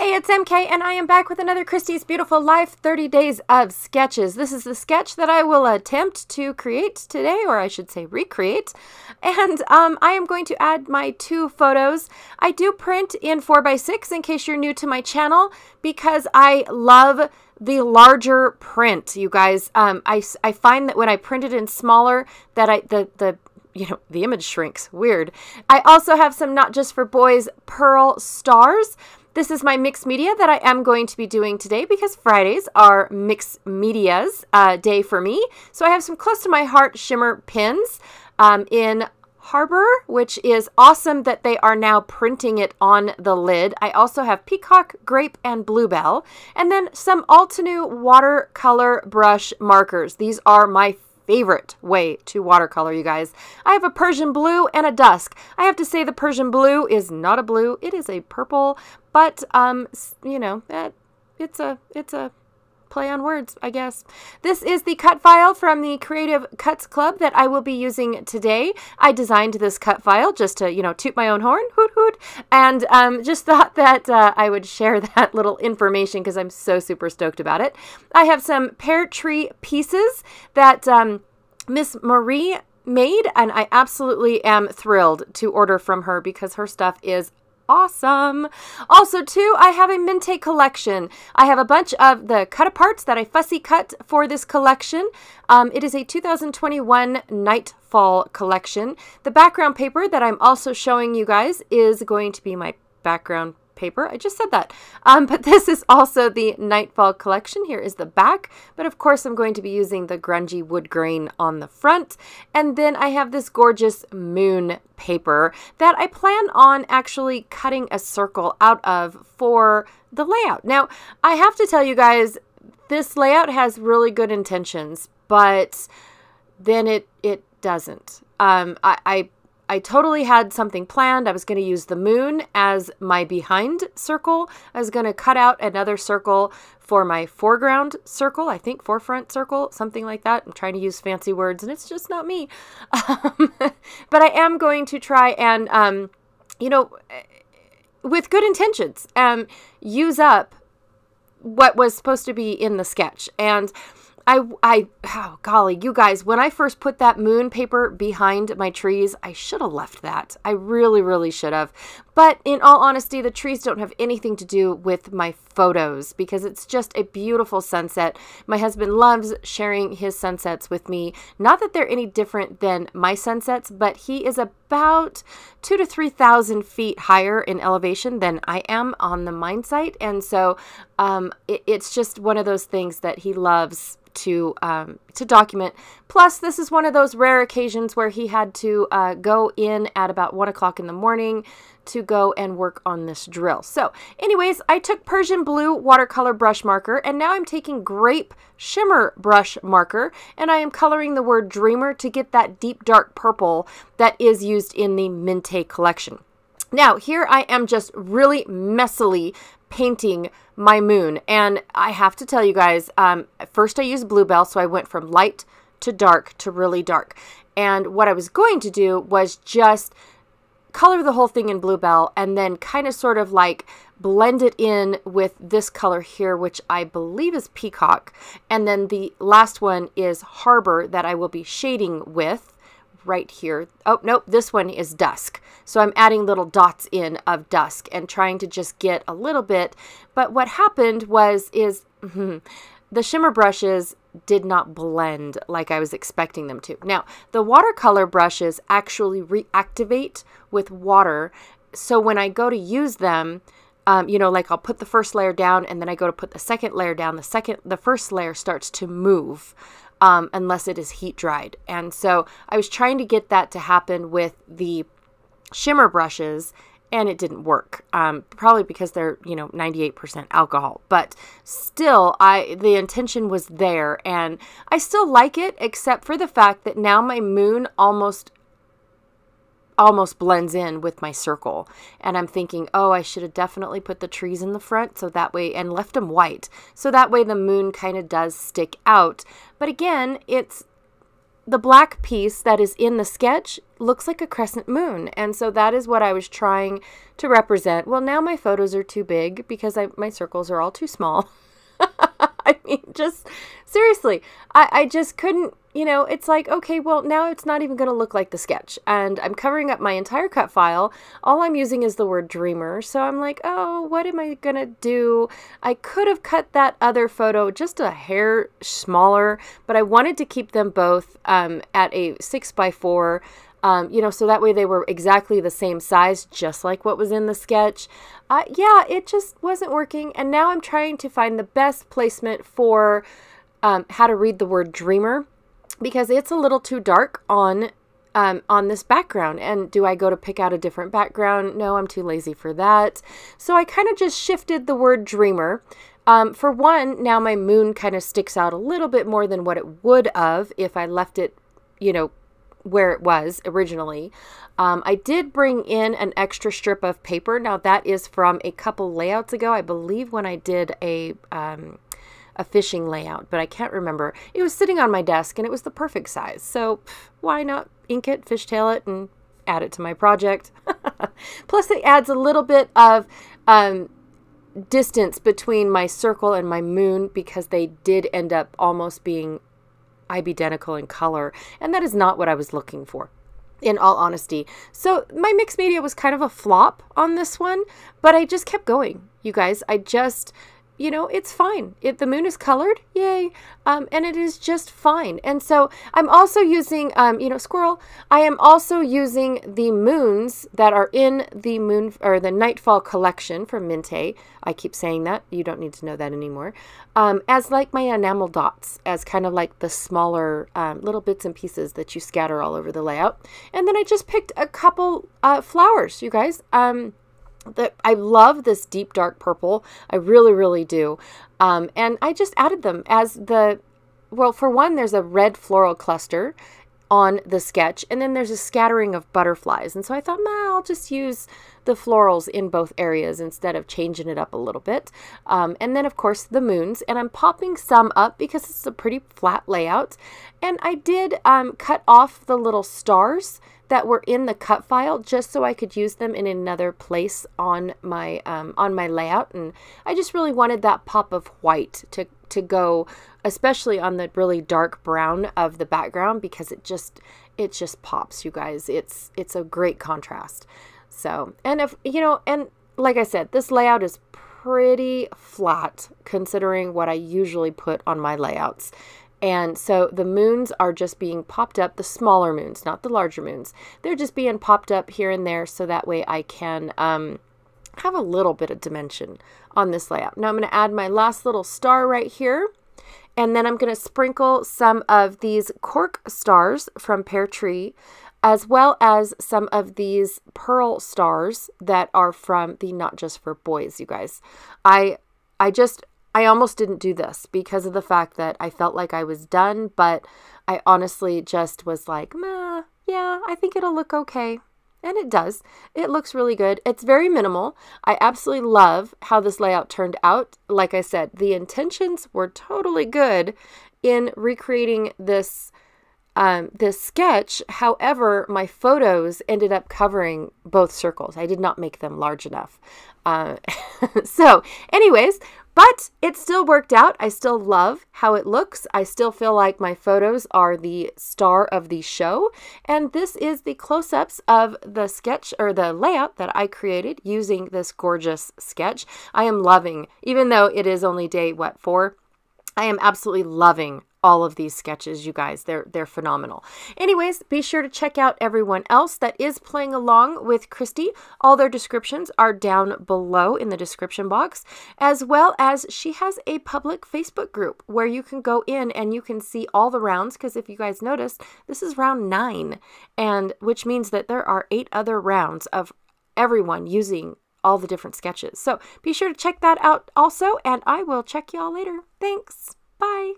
Hey, it's MK, and I am back with another Christy's Beautiful Life 30 Days of Sketches. This is the sketch that I will attempt to create today, or I should say recreate. And I am going to add my two photos. I do print in 4x6 in case you're new to my channel, because I love the larger print, you guys. I find that when I print it in smaller, that the image shrinks. Weird. I also have some Not Just for Boys pearl stars. This is my mixed media that I am going to be doing today because Fridays are mixed medias day for me. So I have some close to my heart shimmer pins in Harbor, which is awesome that they are now printing it on the lid. I also have Peacock, Grape, and Bluebell, and then some Altenew watercolor brush markers. These are my favorite way to watercolor, you guys. I have a Persian blue and a dusk. I have to say the Persian blue is not a blue, it is a purple, but it's a play on words, I guess. This is the cut file from the Creative Cuts Club that I will be using today. I designed this cut file just to, toot my own horn, hoot hoot, and just thought that I would share that little information because I'm so super stoked about it. I have some pear tree pieces that Miss Marie made, and I absolutely am thrilled to order from her because her stuff is awesome. Also, too, I have a Minte collection. I have a bunch of the cut-aparts that I fussy cut for this collection. It is a 2021 Nightfall collection. The background paper that I'm also showing you guys is going to be my background paper. I just said that. But this is also the Nightfall collection. Here is the back. But of course, I'm going to be using the grungy wood grain on the front. And then I have this gorgeous moon paper that I plan on actually cutting a circle out of for the layout. Now, I have to tell you guys, this layout has really good intentions, but then it doesn't. I totally had something planned. I was going to use the moon as my behind circle. I was going to cut out another circle for my foreground circle. I think forefront circle, something like that. I'm trying to use fancy words and it's just not me. But I am going to try and, with good intentions, use up what was supposed to be in the sketch. And oh golly, you guys, when I first put that moon paper behind my trees, I should have left that. I really, really should have. But in all honesty, the trees don't have anything to do with my photos because it's just a beautiful sunset. My husband loves sharing his sunsets with me. Not that they're any different than my sunsets, but he is about 2,000 to 3,000 feet higher in elevation than I am on the mine site. And so it's just one of those things that he loves to document. Plus, this is one of those rare occasions where he had to go in at about 1 o'clock in the morning to go and work on this drill. So anyways, I took Persian blue watercolor brush marker, and now I'm taking grape shimmer brush marker, and I am coloring the word dreamer to get that deep dark purple that is used in the Minte collection. Now, here I am just really messily painting my moon, and I have to tell you guys, first I used Bluebell, so I went from light to dark to really dark. And what I was going to do was just color the whole thing in Bluebell and then kind of sort of like blend it in with this color here, which I believe is Peacock. And then the last one is Harbor that I will be shading with right here. Oh, nope, this one is Dusk. So I'm adding little dots in of Dusk and trying to just get a little bit. But what happened is the shimmer brushes did not blend like I was expecting them to. Now, the watercolor brushes actually reactivate with water. So when I go to use them, like I'll put the first layer down and then I go to put the second layer down. The first layer starts to move. Unless it is heat dried. And so I was trying to get that to happen with the shimmer brushes and it didn't work. Probably because they're, 98% alcohol, but still the intention was there and I still like it, except for the fact that now my moon almost blends in with my circle. And I'm thinking, oh, I should have definitely put the trees in the front so that way, and left them white. So that way the moon kind of does stick out. But again, it's the black piece that is in the sketch looks like a crescent moon. And so that is what I was trying to represent. Well, now my photos are too big because my circles are all too small. I mean, just seriously, I just couldn't, it's like, okay, well, now it's not even going to look like the sketch. And I'm covering up my entire cut file. All I'm using is the word dreamer. So I'm like, oh, what am I going to do? I could have cut that other photo just a hair smaller, but I wanted to keep them both at a 6x4. So that way they were exactly the same size, just like what was in the sketch. Yeah, it just wasn't working. And now I'm trying to find the best placement for how to read the word dreamer, because it's a little too dark on this background. And do I go to pick out a different background? No, I'm too lazy for that. So I kind of just shifted the word dreamer. For one, now my moon kind of sticks out a little bit more than what it would have if I left it, where it was originally. I did bring in an extra strip of paper. Now that is from a couple layouts ago, I believe, when I did a fishing layout, but I can't remember. It was sitting on my desk and it was the perfect size. So why not ink it, fishtail it, and add it to my project? Plus it adds a little bit of distance between my circle and my moon, because they did end up almost being identical in color, and that is not what I was looking for, in all honesty. So my mixed media was kind of a flop on this one, but I just kept going, you guys. I just, it's fine. The moon is colored, yay, and it is just fine. And so I'm also using, squirrel, I am also using the moons that are in the moon, or the Nightfall collection from Minte. I keep saying that. You don't need to know that anymore. As like my enamel dots, as kind of like the smaller little bits and pieces that you scatter all over the layout. And then I just picked a couple flowers, you guys. I love this deep dark purple. I really, really do. And I just added them as for one, there's a red floral cluster on the sketch, and then there's a scattering of butterflies. And so I thought, I'll just use the florals in both areas instead of changing it up a little bit. And then of course the moons, and I'm popping some up because it's a pretty flat layout. And I did cut off the little stars that were in the cut file just so I could use them in another place on my layout. And I just really wanted that pop of white to go, especially on the really dark brown of the background, because it just pops, you guys. It's a great contrast. So, and and like I said, this layout is pretty flat considering what I usually put on my layouts. And so the moons are just being popped up, the smaller moons, not the larger moons. They're just being popped up here and there so that way I can have a little bit of dimension on this layout. Now I'm going to add my last little star right here. And then I'm going to sprinkle some of these cork stars from Pear Tree, as well as some of these pearl stars that are from the Not Just for Boys, you guys. I almost didn't do this because of the fact that I felt like I was done, but I honestly just was like, yeah, I think it'll look okay. And it does. It looks really good. It's very minimal. I absolutely love how this layout turned out. Like I said, the intentions were totally good in recreating this sketch. However, my photos ended up covering both circles. I did not make them large enough. So anyways, but it still worked out. I still love how it looks. I still feel like my photos are the star of the show. And this is the close-ups of the sketch, or the layout that I created using this gorgeous sketch. I am loving, even though it is only day, 4? I am absolutely loving all of these sketches, you guys. They're phenomenal. Anyways, be sure to check out everyone else that is playing along with Christy. All their descriptions are down below in the description box, as well as she has a public Facebook group where you can go in and you can see all the rounds, because if you guys noticed, this is round 9, and which means that there are 8 other rounds of everyone using all the different sketches. So be sure to check that out also, and I will check y'all later. Thanks. Bye.